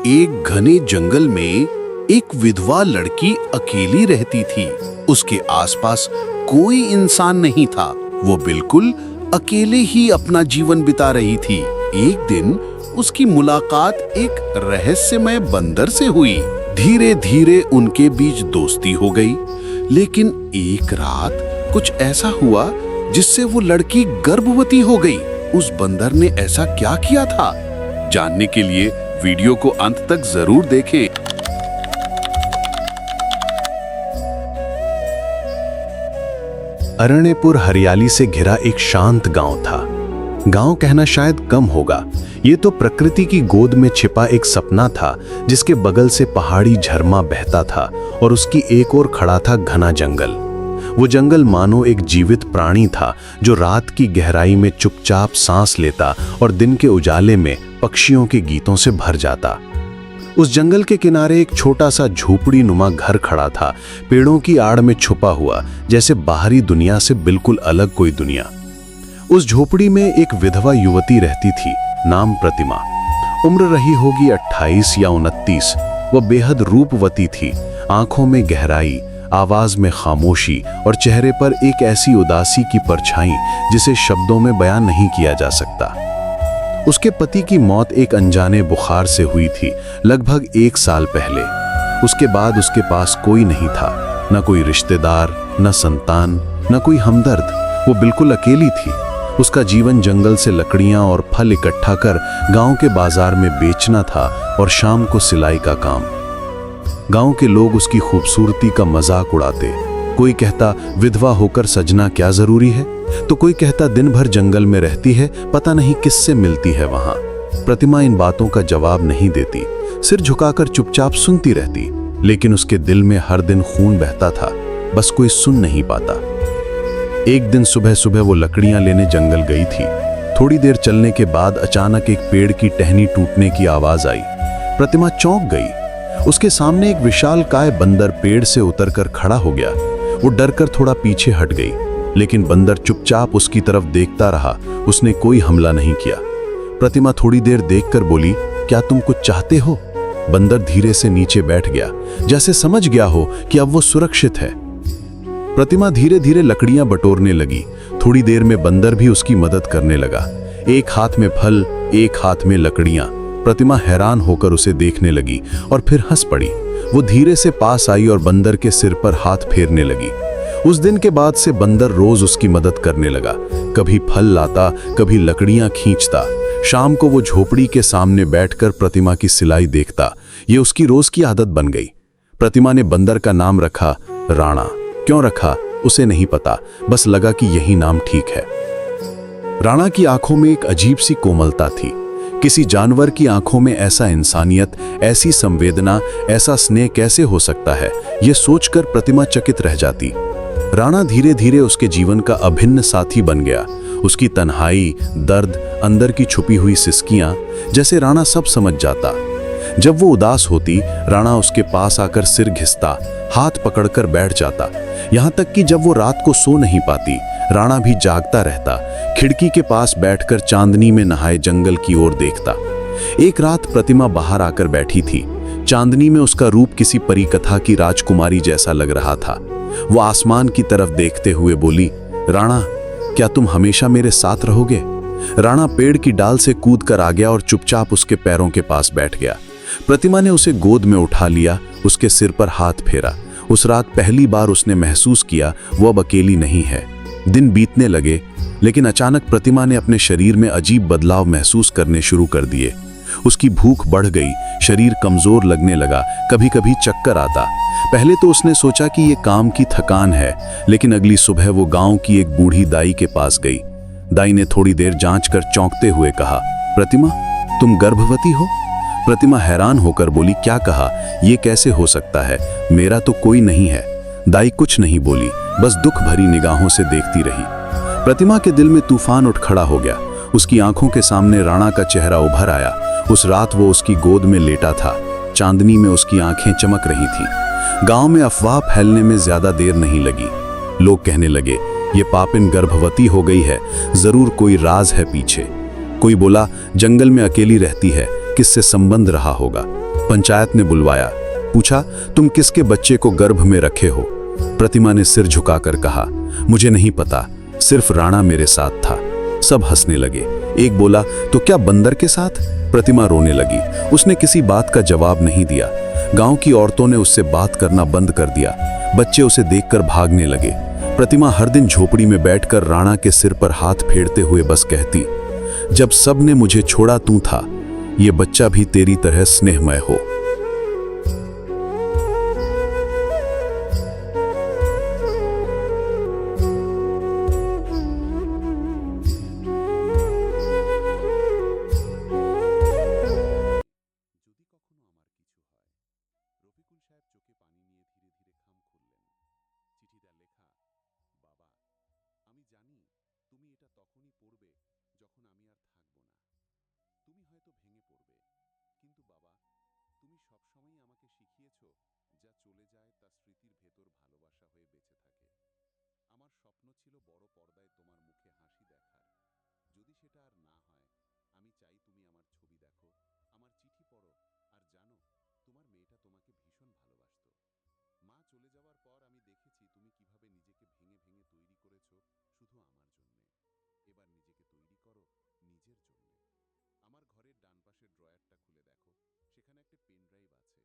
एक घने जंगल में एक विधवा लड़की अकेली रहती थी। उसके आसपास कोई इंसान नहीं था। वो बिल्कुल अकेले ही अपना जीवन बिता रही थी। एक दिन उसकी मुलाकात एक रहस्यमय बंदर से हुई। धीरे धीरे उनके बीच दोस्ती हो गई। लेकिन एक रात कुछ ऐसा हुआ जिससे वो लड़की गर्भवती हो गई। उस बंदर ने ऐसा क्या किया था? जानने के लिए वीडियो को अंत तक जरूर देखें। अरण्यपुर हरियाली से घिरा एक शांत गांव था। गांव कहना शायद कम होगा, ये तो प्रकृति की गोद में छिपा एक सपना था, जिसके बगल से पहाड़ी झरना बहता था और उसकी एक ओर खड़ा था घना जंगल। वो जंगल मानो एक जीवित प्राणी था जो रात की गहराई में चुपचाप सांस लेता और दिन के उजाले में पक्षियों के गीतों से भर जाता। उस जंगल के किनारे एक छोटा सा झोपड़ी नुमा घर खड़ा था, पेड़ों की आड़ में छुपा हुआ, जैसे बाहरी दुनिया से बिल्कुल अलग कोई दुनिया। उस झोपड़ी में एक विधवा युवती रहती थी, नाम प्रतिमा। उम्र रही होगी 28 या 29। वह बेहद रूपवती थी, आंखों में गहराई, आवाज में खामोशी और चेहरे पर एक ऐसी उदासी की परछाई जिसे शब्दों में बयान नहीं किया जा सकता। उसके पति की मौत एक अनजाने बुखार से हुई थी, लगभग 1 साल पहले। उसके बाद उसके पास कोई नहीं था, न कोई रिश्तेदार, न संतान, न कोई हमदर्द। वो बिल्कुल अकेली थी। उसका जीवन जंगल से लकड़ियां और फल इकट्ठा कर गांव के बाजार में बेचना था और शाम को सिलाई का काम। गांव के लोग उसकी खूबसूरती का मजाक उड़ाते। कोई कहता विधवा होकर सजना क्या जरूरी है, तो कोई कहता दिन भर जंगल में रहती है, पता नहीं किससे मिलती है वहां। प्रतिमा इन बातों का जवाब नहीं देती, सिर झुकाकर चुपचाप सुनती रहती। लेकिन उसके दिल में हर दिन खून बहता था, बस कोई सुन नहीं पाता। एक दिन सुबह सुबह वो लकड़ियां लेने जंगल गई थी। थोड़ी देर चलने के बाद अचानक एक पेड़ की टहनी टूटने की आवाज आई। प्रतिमा चौंक गई। उसके सामने एक विशालकाय बंदर पेड़ से उतरकर खड़ा हो गया। वो डरकर थोड़ा पीछे हट गई, लेकिन बंदर चुपचाप उसकी तरफ देखता रहा। उसने कोई हमला नहीं किया। प्रतिमा थोड़ी देर देखकर बोली, क्या तुम कुछ चाहते हो? बंदर धीरे से नीचे बैठ गया, जैसे समझ गया हो कि अब वो सुरक्षित है। प्रतिमा धीरे धीरे लकड़ियां बटोरने लगी। थोड़ी देर में बंदर भी उसकी मदद करने लगा। एक हाथ में फल, एक हाथ में लकड़ियां। प्रतिमा हैरान होकर उसे देखने लगी और फिर हंस पड़ी। वो धीरे से पास आई और बंदर के सिर पर हाथ फेरने लगी। उस दिन के बाद से बंदर रोज उसकी मदद करने लगा। कभी फल लाता, कभी लकड़ियां खींचता। शाम को वो झोपड़ी के सामने बैठकर प्रतिमा की सिलाई देखता। ये उसकी रोज की आदत बन गई। प्रतिमा ने बंदर का नाम रखा राणा। क्यों रखा उसे नहीं पता, बस लगा कि यही नाम ठीक है। राणा की आंखों में एक अजीब सी कोमलता थी। किसी जानवर की आंखों में ऐसा इंसानियत, ऐसी संवेदना, ऐसा स्नेह कैसे हो सकता है, यह सोचकर प्रतिमा चकित रह जाती। राणा धीरे धीरे उसके जीवन का अभिन्न साथी बन गया। उसकी तन्हाई, दर्द, अंदर की छुपी हुई सिसकियां, जैसे राणा सब समझ जाता। जब वो उदास होती, राणा उसके पास आकर सिर घिसता, हाथ पकड़कर बैठ जाता। यहां तक कि जब वो रात को सो नहीं पाती, राणा भी जागता रहता, खिड़की के पास बैठकर चांदनी में नहाए जंगल की ओर देखता। एक रात प्रतिमा बाहर आकर बैठी थी। चांदनी में उसका रूप किसी परी कथा की राजकुमारी जैसा लग रहा था। वो आसमान की तरफ देखते हुए बोली, राणा, क्या तुम हमेशा मेरे साथ रहोगे? राणा पेड़ की डाल से कूद कर आ गया और चुपचाप उसके पैरों के पास बैठ गया। प्रतिमा ने उसे गोद में उठा लिया, उसके सिर पर हाथ फेरा। उस रात पहली बार उसने महसूस किया वो अब अकेली नहीं है। दिन बीतने लगे, लेकिन अचानक प्रतिमा ने अपने शरीर में अजीब बदलाव महसूस करने शुरू कर दिए। उसकी भूख बढ़ गई, शरीर कमजोर लगने लगा, कभी कभी चक्कर आता। पहले तो उसने सोचा कि ये काम की थकान है, लेकिन अगली सुबह वो गांव की एक बूढ़ी दाई के पास गई। दाई ने थोड़ी देर जांच कर चौंकते हुए कहा, प्रतिमा, तुम गर्भवती हो? प्रतिमा हैरान होकर बोली, क्या कहा? ये कैसे हो सकता है? मेरा तो कोई नहीं है। दाई कुछ नहीं बोली, बस दुख भरी निगाहों से देखती रही। प्रतिमा के दिल में तूफान उठ खड़ा हो गया। उसकी आंखों के सामने राणा का चेहरा उभर आया। उस रात वो उसकी गोद में लेटा था। चांदनी में उसकी आंखें चमक रही थी। गांव में अफवाह फैलने में ज्यादा देर नहीं लगी। लोग कहने लगे, ये पापिन गर्भवती हो गई है, जरूर कोई राज है पीछे। कोई बोला जंगल में अकेली रहती है, किससे संबंध रहा होगा। पंचायत ने बुलवाया, पूछा, तुम किसके बच्चे को गर्भ में रखे हो? प्रतिमा ने सिर झुकाकर कहा, मुझे नहीं पता, सिर्फ राणा मेरे साथ था। सब हंसने लगे। एक बोला, तो क्या बंदर के साथ? प्रतिमा रोने लगी। उसने किसी बात का जवाब नहीं दिया। गांव की औरतों ने उससे बात करना बंद कर दिया। बच्चे उसे देखकर भागने लगे। प्रतिमा हर दिन झोपड़ी में बैठकर राणा के सिर पर हाथ फेरते हुए बस कहती, जब सब ने मुझे छोड़ा तू था, ये बच्चा भी तेरी तरह स्नेहमय हो। যদি কখনো আমার কিছু হয়, রফিকুল সাহেব চোখে পানি নিয়ে ধীরে ধীরে খাম খুললেন। চিঠিটা লেখা, বাবা, আমি জানি তুমি এটা তখনই পড়বে যখন আমি আর থাকবো না। তুমি হয়তো ভেঙে পড়বে, কিন্তু বাবা, তুমি সবসময়ই আমাকে শিখিয়েছো, যা চলে যায় তা স্মৃতির ভেতর ভালোবাসা হয়ে বেঁচে থাকে। আমার স্বপ্ন ছিল বড় পর্দায় তোমার মুখে হাসি দেখার। যদি সেটা আর না হয়, আমি চাই তুমি আমার ছবি দেখো, আমার চিঠি পড়ো, আর জানো তোমার মেয়েটা তোমাকে ভীষণ ভালোবাসতো। মা চলে যাওয়ার পর আমি দেখেছি তুমি কিভাবে নিজেকে ভেঙে ভেঙে তৈরি করেছো শুধু আমার জন্যে। এবার নিজেকে তৈরি করো নিজের জন্যে। আমার ঘরের ডান পাশের ড্রয়ারটা খুলে দেখো, সেখানে একটা পেন ড্রাইভ আছে।